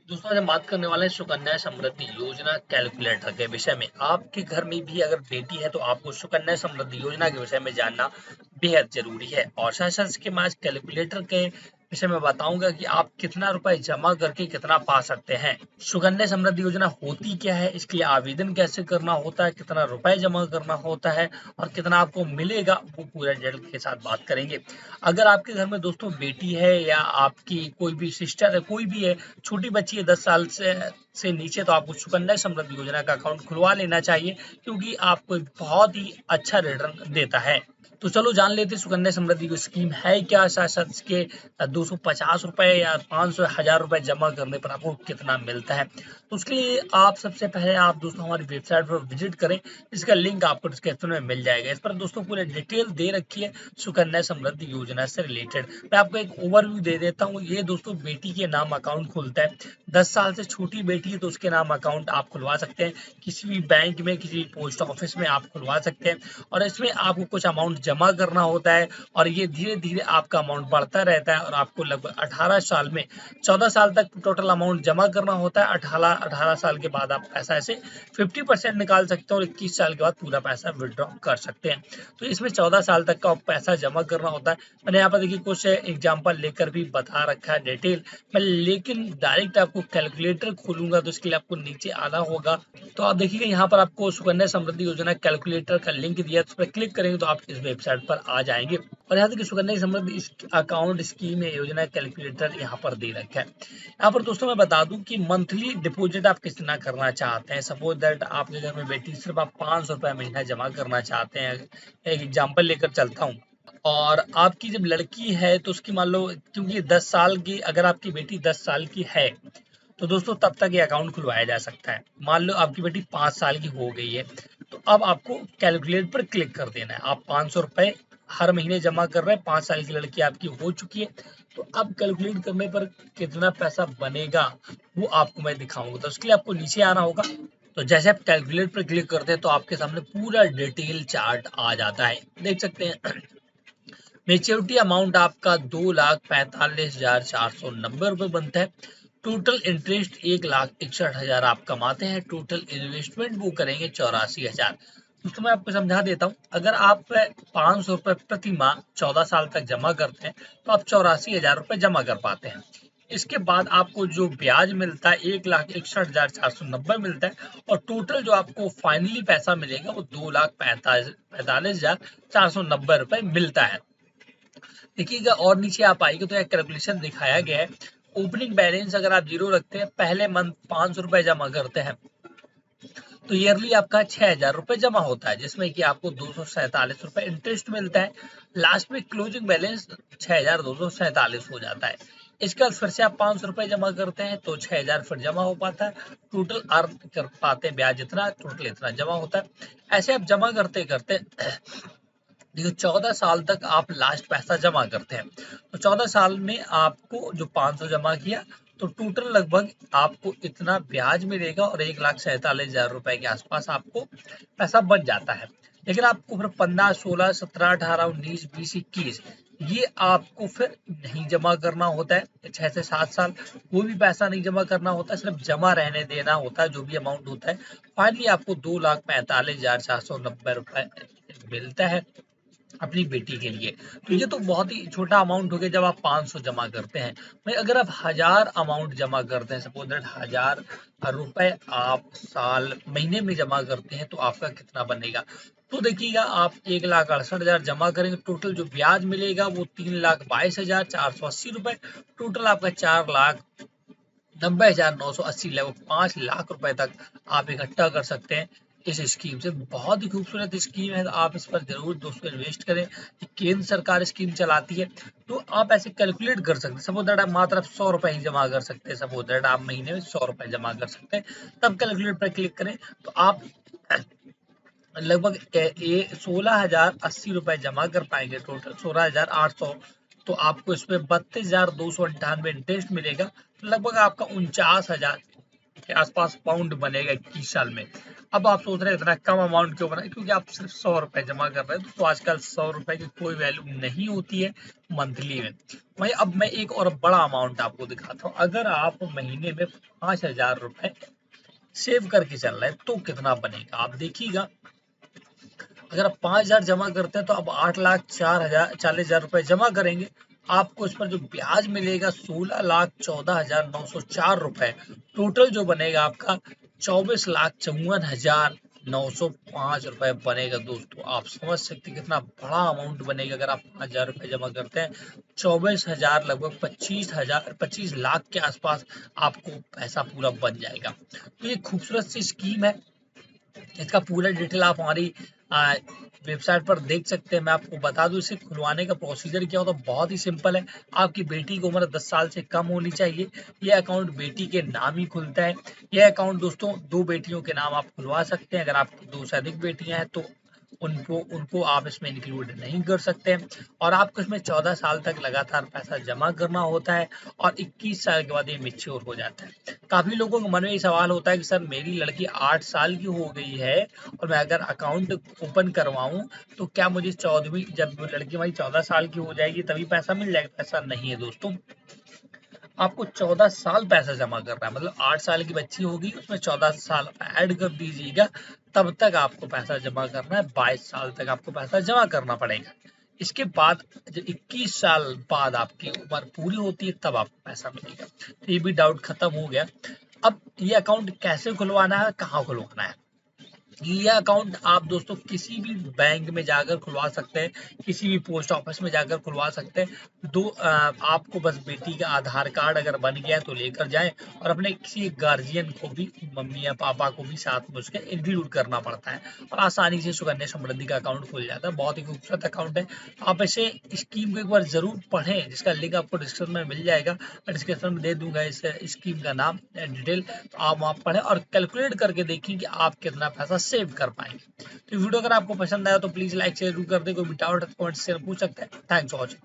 दोस्तों आज हम बात करने वाले हैं सुकन्या समृद्धि योजना कैलकुलेटर के विषय में। आपके घर में भी अगर बेटी है तो आपको सुकन्या समृद्धि योजना के विषय में जानना बेहद जरूरी है। और साथ साथ इसके मैं आज कैलकुलेटर के विषय में बताऊंगा कि आप कितना रुपए जमा करके कितना पा सकते हैं। सुकन्या समृद्धि योजना होती क्या है, इसके लिए आवेदन कैसे करना होता है, कितना रुपए जमा करना होता है और कितना आपको मिलेगा, वो पूरा डिटेल के साथ बात करेंगे। अगर आपके घर में दोस्तों बेटी है या आपकी कोई भी सिस्टर है, कोई भी है, छोटी बच्ची है 10 साल से नीचे, तो आपको सुकन्या समृद्धि योजना का अकाउंट खुलवा लेना चाहिए, क्योंकि आपको एक बहुत ही अच्छा रिटर्न देता है। तो चलो जान लेते हैं सुकन्या समृद्धि की स्कीम है क्या, साथ साथ इसके 250 रुपए या 500 1000 रुपए जमा करने पर आपको कितना मिलता है। तो उसके लिए आप सबसे पहले आप दोस्तों हमारी वेबसाइट पर विजिट करें। इसका लिंक आपको डिस्क्रिप्शन में मिल जाएगा। इस पर दोस्तों पूरे डिटेल दे रखी है सुकन्या समृद्धि योजना से रिलेटेड। मैं आपको एक ओवरव्यू दे देता हूँ। ये दोस्तों बेटी के नाम अकाउंट खुलता है। 10 साल से छोटी बेटी है तो उसके नाम अकाउंट आप खुलवा सकते हैं। किसी भी बैंक में, किसी पोस्ट ऑफिस में आप खुलवा सकते हैं। और इसमें आपको कुछ अमाउंट जमा करना होता है और ये धीरे धीरे आपका अमाउंट बढ़ता रहता है। और आपको लगभग 18 साल में 14 साल तक टोटल अमाउंट जमा करना होता है। 18 साल के बाद आप पैसा ऐसे 50% निकाल सकते हैं और 21 साल के बाद पूरा पैसा विड्रॉ कर सकते हैं। तो इसमें 14 साल तक का पैसा जमा करना होता है। मैंने यहाँ पर देखिए कुछ एग्जाम्पल लेकर भी बता रखा है डिटेल में, लेकिन डायरेक्ट आपको कैलकुलेटर खोलूंगा तो इसके लिए आपको नीचे आना होगा। तो आप देखिएगा यहाँ पर आपको सुकन्या समृद्धि योजना कैलकुलेटर का लिंक दिया है, उस पर क्लिक करेंगे तो आप इस वेबसाइट पर आ जाएंगे। और यहाँ देखिए सुकन्या समृद्धि अकाउंट स्कीम योजना कैलकुलेटर यहाँ पर दे रखा है। यहाँ पर दोस्तों मैं बता दूं कि मंथली डिपॉजिट आप कितना करना चाहते हैं। सपोज दैट आपके घर में बेटी सिर्फ आप 500 रुपये महीना जमा करना चाहते हैं। एक एग्जाम्पल लेकर चलता हूँ। और आपकी जब लड़की है तो उसकी मान लो, क्योंकि 10 साल की, अगर आपकी बेटी 10 साल की है तो दोस्तों तब तक ये अकाउंट खुलवाया जा सकता है। मान लो आपकी बेटी 5 साल की हो गई है तो अब आपको कैलकुलेट पर क्लिक कर देना है। आप 500 रुपये हर महीने जमा कर रहे हैं, 5 साल की लड़की आपकी हो चुकी है। तो अब कैलकुलेट करने पर कितना पैसा बनेगा वो आपको मैं दिखाऊंगा। तो उसके लिए आपको नीचे आना होगा। तो जैसे आप कैलकुलेट पर क्लिक करते हैं तो आपके सामने पूरा डिटेल चार्ट आ जाता है, देख सकते हैं। मेच्योरिटी अमाउंट आपका 2,45,490 रुपये बनता है। टोटल इंटरेस्ट 1,61,000 आप कमाते हैं। टोटल इन्वेस्टमेंट वो करेंगे 84,000। तो मैं आपको समझा देता हूँ। अगर आप 500 रुपये प्रति माह 14 साल तक जमा करते हैं तो आप 84,000 रुपये जमा कर पाते हैं। इसके बाद आपको जो ब्याज मिलता है 1,61,490 मिलता है। और टोटल जो आपको फाइनली पैसा मिलेगा वो 2,45,490 रुपये मिलता है। देखिएगा और नीचे आप आएंगे तो एक कैलकुलेशन दिखाया गया है। ओपनिंग बैलेंस अगर आप जीरो रखते हैं, पहले मंथ 500 रुपए जमा करते हैं तो ईयरली आपका 6,000 रुपये जमा होता है, जिसमें कि आपको 247 रुपये इंटरेस्ट मिलता है। लास्ट में क्लोजिंग बैलेंस 6,247 हो जाता है। इसके बाद फिर से आप 500 रुपये जमा करते हैं तो 6,000 फिर जमा हो पाता है। टोटल अर्न कर पाते हैं ब्याज इतना, टोटल इतना जमा होता है। ऐसे आप जमा करते करते देखिए 14 साल तक आप लास्ट पैसा जमा करते हैं। तो 14 साल में आपको जो 500 जमा किया तो टोटल लगभग आपको इतना ब्याज मिलेगा और 1,47,000 रुपए के आसपास आपको पैसा बच जाता है। लेकिन आपको फिर 15 16 17 18 19 20 21 ये आपको फिर नहीं जमा करना होता है। 6 से 7 साल कोई भी पैसा नहीं जमा करना होता है, सिर्फ जमा रहने देना होता है जो भी अमाउंट होता है। फाइनली आपको 2,45,490 रुपए मिलता है अपनी बेटी के लिए। तो ये तो बहुत ही छोटा अमाउंट हो गया जब आप 500 जमा करते हैं। भाई अगर आप 1,000 अमाउंट जमा करते हैं, सपोज दैट 1,000 रुपए आप साल महीने में जमा करते हैं तो आपका कितना बनेगा। तो देखिएगा आप 1,68,000 जमा करेंगे, टोटल जो ब्याज मिलेगा वो 3,22,480 रुपए। टोटल आपका 4,90,980 लगभग 5 लाख रुपए तक आप इकट्ठा कर सकते हैं इस स्कीम से। बहुत ही खूबसूरत स्कीम है, तो आप इस पर जरूर दोस्तों इन्वेस्ट करें। केंद्र सरकार स्कीम चलाती है तो आप ऐसे कैलकुलेट कर सकते हैं। सपोज दैट आप मात्र 100 रुपए ही जमा कर सकते हैं। सपोज दैट आप महीने में 100 रुपए जमा कर सकते हैं, तब कैलकुलेट पर क्लिक करें तो आप लगभग 16,080 रुपए जमा कर पाएंगे। टोटल 16,800। तो आपको इसमें 32,298 इंटरेस्ट मिलेगा। तो लगभग आपका 49,000 के आसपास पाउंड बनेगा 21 साल में। अब आप सोच रहे हैं इतना कम अमाउंट क्यों बना, क्योंकि आप सिर्फ 100 रुपए जमा कर रहे हैं। तो आजकल 100 रुपए की कोई वैल्यू नहीं होती है मंथली में। वही अब मैं एक और बड़ा अमाउंट आपको दिखाता हूँ। अगर आप महीने में 5,000 रुपए सेव करके चल रहे हैं तो कितना बनेगा आप देखिएगा। अगर आप 5,000 जमा करते हैं तो आप 8,04,40,000 रुपए जमा करेंगे, आपको इस पर जो ब्याज मिलेगा 16,14,904 रुपए। टोटल जो बनेगा आपका 24,54,905 रुपए बनेगा। दोस्तों आप समझ सकते हैं कितना बड़ा अमाउंट बनेगा अगर आप 5,000 रुपए जमा करते हैं। 24,000 लगभग 25 लाख के आसपास आपको पैसा पूरा बन जाएगा। तो ये खूबसूरत सी स्कीम है। इसका पूरा डिटेल आप हमारी वेबसाइट पर देख सकते हैं। मैं आपको बता दूं इसे खुलवाने का प्रोसीजर क्या होता है, बहुत ही सिंपल है। आपकी बेटी की उम्र 10 साल से कम होनी चाहिए। यह अकाउंट बेटी के नाम ही खुलता है। यह अकाउंट दोस्तों 2 बेटियों के नाम आप खुलवा सकते हैं। अगर आपकी 2 से अधिक बेटियां हैं तो उनको उनको आप इसमें इंक्लूड नहीं कर सकते। और आपको इसमें 14 साल तक लगातार पैसा जमा करना होता है और 21 साल के बाद ये मैच्योर हो जाता है। काफी लोगों के मन में ये सवाल होता है कि सर मेरी लड़की 8 साल की हो गई है और मैं अगर अकाउंट ओपन करवाऊं तो क्या मुझे 14वीं जब लड़की हमारी 14 साल की हो जाएगी तभी पैसा मिल जाएगा? ऐसा नहीं है दोस्तों। आपको 14 साल पैसा जमा करना है, मतलब 8 साल की बच्ची होगी उसमें 14 साल ऐड कर दीजिएगा, तब तक आपको पैसा जमा करना है। 22 साल तक आपको पैसा जमा करना पड़ेगा। इसके बाद जब 21 साल बाद आपकी उम्र पूरी होती है तब आपको पैसा मिलेगा। तो ये भी डाउट खत्म हो गया। अब ये अकाउंट कैसे खुलवाना है, कहाँ खुलवाना है? ये अकाउंट आप दोस्तों किसी भी बैंक में जाकर खुलवा सकते हैं, किसी भी पोस्ट ऑफिस में जाकर खुलवा सकते हैं। आपको बस बेटी का आधार कार्ड अगर बन गया तो लेकर जाएं और अपने किसी गार्जियन को भी, मम्मी या पापा को भी साथ में उसके इंक्लूड करना पड़ता है और आसानी से सुकन्या समृद्धि का अकाउंट खुल जाता है। बहुत ही खूबसूरत अकाउंट है। आप ऐसे स्कीम को एक बार जरूर पढ़ें, जिसका लिंक आपको डिस्क्रिप्शन में मिल जाएगा। मैं डिस्क्रिप्शन में दे दूंगा इस स्कीम का नाम डिटेल, तो आप वहाँ पढ़ें और कैलकुलेट करके देखें कि आप कितना पैसा सेव कर पाएंगे। तो वीडियो अगर आपको पसंद आया तो प्लीज लाइक शेयर कर दे। कोई भी डाउट है तो कमेंट से पूछ सकते हैं। Thanks for watching.